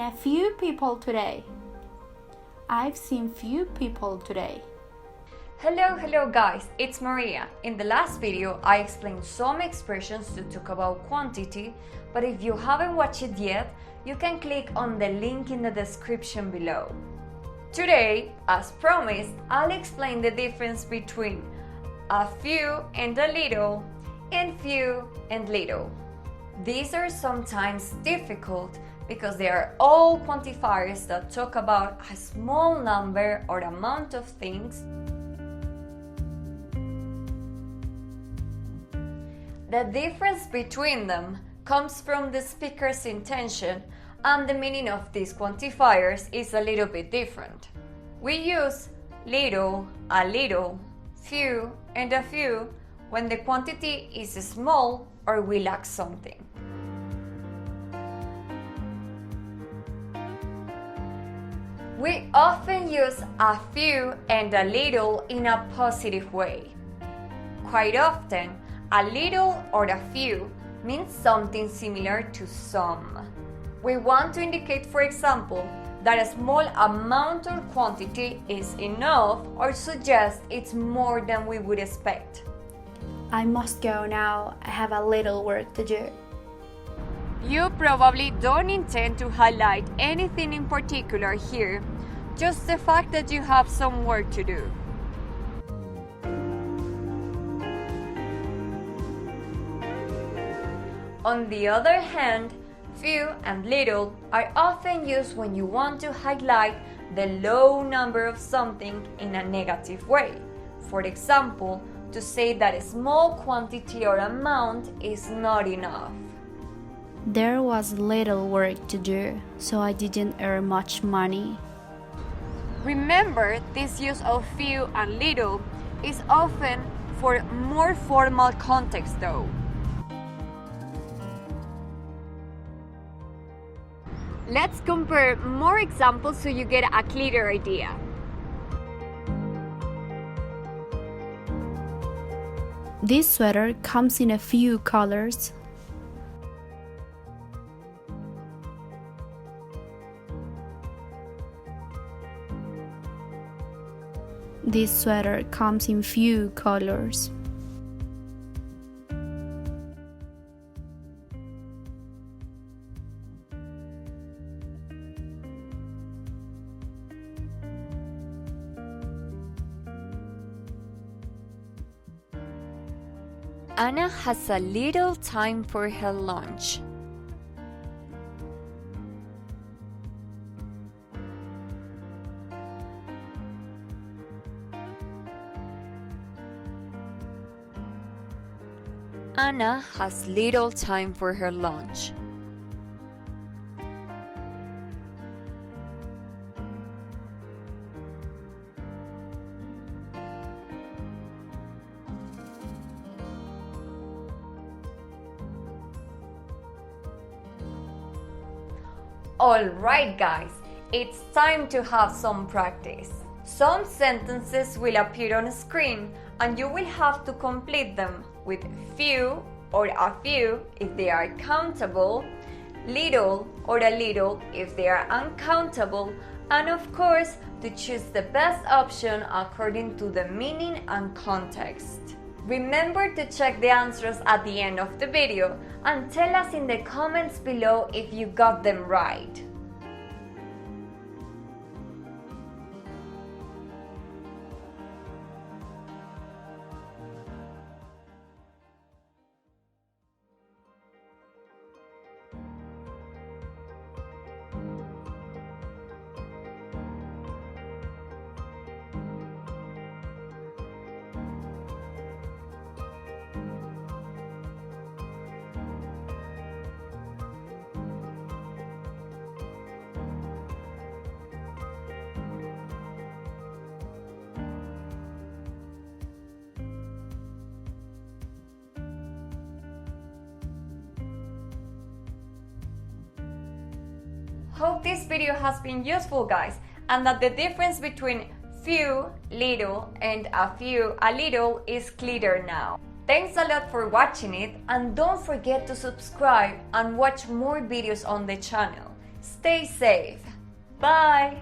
a few people today. I've seen few people today. Hello guys, it's Maria. In the last video, I explained some expressions to talk about quantity, but if you haven't watched it yet, you can click on the link in the description below. Today, as promised, I'll explain the difference between a few and a little and few and little. These are sometimes difficult because they are all quantifiers that talk about a small number or amount of things. The difference between them comes from the speaker's intention, and the meaning of these quantifiers is a little bit different. We use little, a little, few, and a few when the quantity is small or we lack something. We often use a few and a little in a positive way. Quite often, a little or a few means something similar to some. We want to indicate, for example, that a small amount or quantity is enough or suggest it's more than we would expect. I must go now. I have a little work to do. You probably don't intend to highlight anything in particular here, just the fact that you have some work to do. On the other hand, few and little are often used when you want to highlight the low number of something in a negative way. For example, to say that a small quantity or amount is not enough. There was little work to do, so I didn't earn much money. Remember, this use of few and little is often for more formal context though. Let's compare more examples so you get a clearer idea. This sweater comes in a few colors. This sweater comes in few colors. Anna has a little time for her lunch. Anna has little time for her lunch. Alright guys, it's time to have some practice. Some sentences will appear on screen and you will have to complete them with few or a few if they are countable, little or a little if they are uncountable, and of course to choose the best option according to the meaning and context. Remember to check the answers at the end of the video and tell us in the comments below if you got them right. Hope this video has been useful guys, and that the difference between few, little and a few, a little is clearer now. Thanks a lot for watching it, and don't forget to subscribe and watch more videos on the channel. Stay safe. Bye.